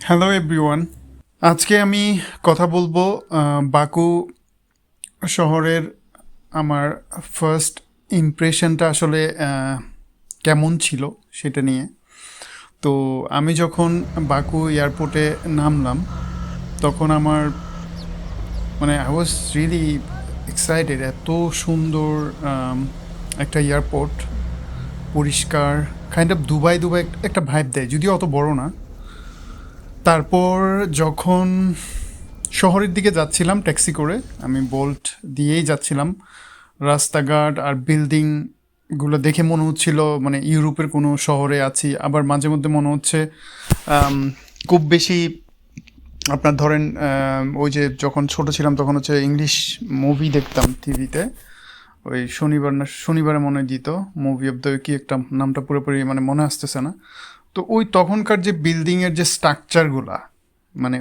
Hello everyone, আজকে আমি কথা বলবো বাকু শহরের আমার ফার্স্ট ইমপ্রেশনটা আসলে কেমন ছিল সেটা নিয়ে। তো আমি যখন বাকু এয়ারপোর্টে নামলাম তখন আমার আই ওয়াজ রিয়েলি এক্সাইটেড। এত সুন্দর একটা এয়ারপোর্ট, পরিষ্কার, কাইন্ড অফ দুবাই দুবাই একটা ভাইব দেয়, যদিও অত বড় না। তারপর যখন শহরের দিকে যাচ্ছিলাম ট্যাক্সি করে, আমি বোল্ট দিয়েই যাচ্ছিলাম, রাস্তাঘাট আর বিল্ডিংগুলো দেখে মনে হচ্ছিল ইউরোপের কোনো শহরে আছি। আবার মাঝে মধ্যে মনে হচ্ছে খুব বেশি আপনার ধরেন ওই যে যখন ছোট ছিলাম তখন হচ্ছে ইংলিশ মুভি দেখতাম টিভিতে, ওই শনিবারে মনে হয় দিত মুভি অফ দ্য কি একটা, নামটা পুরোপুরি মনে আসতেছে না। তো ওই তখনকার যে বিল্ডিংয়ের যে স্ট্রাকচারগুলা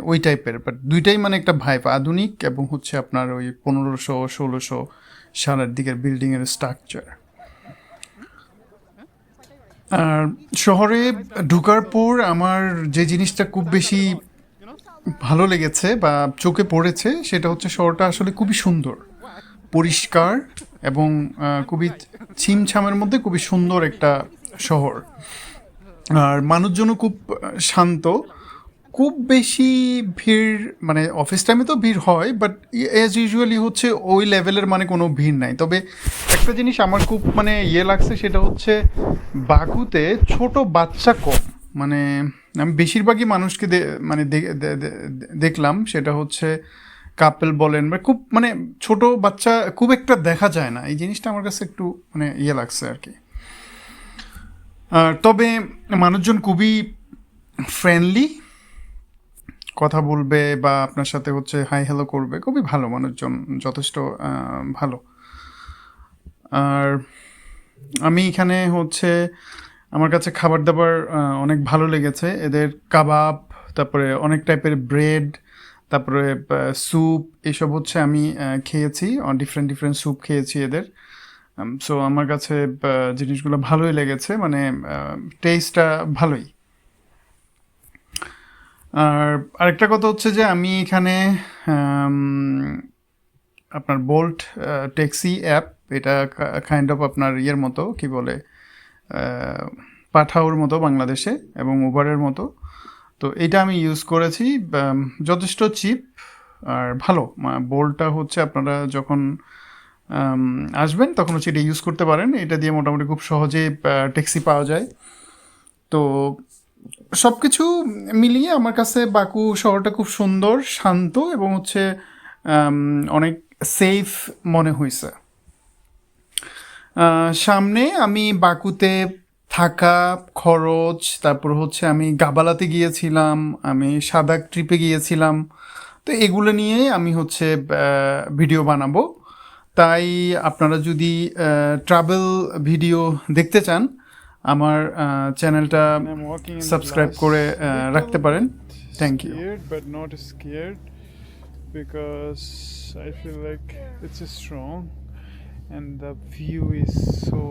ওই টাইপের, বাট দুইটাই একটা ভাইব, আধুনিক এবং হচ্ছে আপনার ওই 1500-1600 সালের দিকের বিল্ডিংয়ের স্ট্রাকচার। আর শহরে ঢোকার পর আমার যে জিনিসটা খুব বেশি ভালো লেগেছে বা চোখে পড়েছে সেটা হচ্ছে শহরটা আসলে খুবই সুন্দর, পরিষ্কার এবং খুবই ছিমছামের মধ্যে খুবই সুন্দর একটা শহর। আর মানুষজনও খুব শান্ত, খুব বেশি ভিড়, অফিস টাইমে তো ভিড় হয়, বাট অ্যাজ ইউজুয়ালি হচ্ছে ওই লেভেলের কোনো ভিড় নাই। তবে একটা জিনিস আমার খুব লাগছে, সেটা হচ্ছে বাকুতে ছোট বাচ্চা কম। মানে আমি বেশিরভাগই মানুষকে দেখলাম, সেটা হচ্ছে কাপল বলেন বা খুব ছোট বাচ্চা খুব একটা দেখা যায় না। এই জিনিসটা আমার কাছে একটু লাগছে আর কি। তবে মানুষজন খুবই ফ্রেন্ডলি, কথা বলবে বা আপনার সাথে হচ্ছে হাই হ্যালো করবে, খুবই ভালো মানুষজন, যথেষ্ট ভালো। আর আমি এখানে হচ্ছে আমার কাছে খাবার দাবার অনেক ভালো লেগেছে। এদের কাবাব, তারপরে অনেক টাইপের ব্রেড, তারপরে স্যুপ, এইসব হচ্ছে আমি খেয়েছি, ডিফারেন্ট ডিফারেন্ট স্যুপ খেয়েছি এদের। সো আমার কাছে জিনিসগুলো ভালোই লেগেছে, টেস্টটা ভালোই। আর আরেকটা কথা হচ্ছে যে আমি এখানে আপনার বোল্ট ট্যাক্সি অ্যাপ, এটা কাইন্ড অফ আপনার ইয়ের মতো, কি বলে, পাঠাওর মতো বাংলাদেশে, এবং উবারের মতো। তো এটা আমি ইউজ করেছি, যথেষ্ট চিপ আর ভালো। বোল্টটা হচ্ছে আপনারা যখন আসবেন তখন হচ্ছে এটা ইউজ করতে পারেন। এটা দিয়ে মোটামুটি খুব সহজে ট্যাক্সি পাওয়া যায়। তো সব কিছু মিলিয়ে আমার কাছে বাকু শহরটা খুব সুন্দর, শান্ত এবং হচ্ছে অনেক সেফ মনে হয়েছে। সামনে আমি বাকুতে থাকা খরচ, তারপর হচ্ছে আমি গাবালাতে গিয়েছিলাম, আমি সাদাক ট্রিপে গিয়েছিলাম। তো এগুলো নিয়ে আমি হচ্ছে ভিডিও বানাবো। তাই আপনারা যদি ট্রাভেল ভিডিও দেখতে চান আমার চ্যানেলটা সাবস্ক্রাইব করে রাখতে পারেন। Thank you. But not scared because I feel like it's strong and the view is so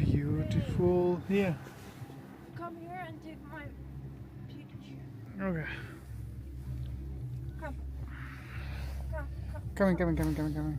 beautiful here. Come here and take my picture. Okay. Come. Come. Coming.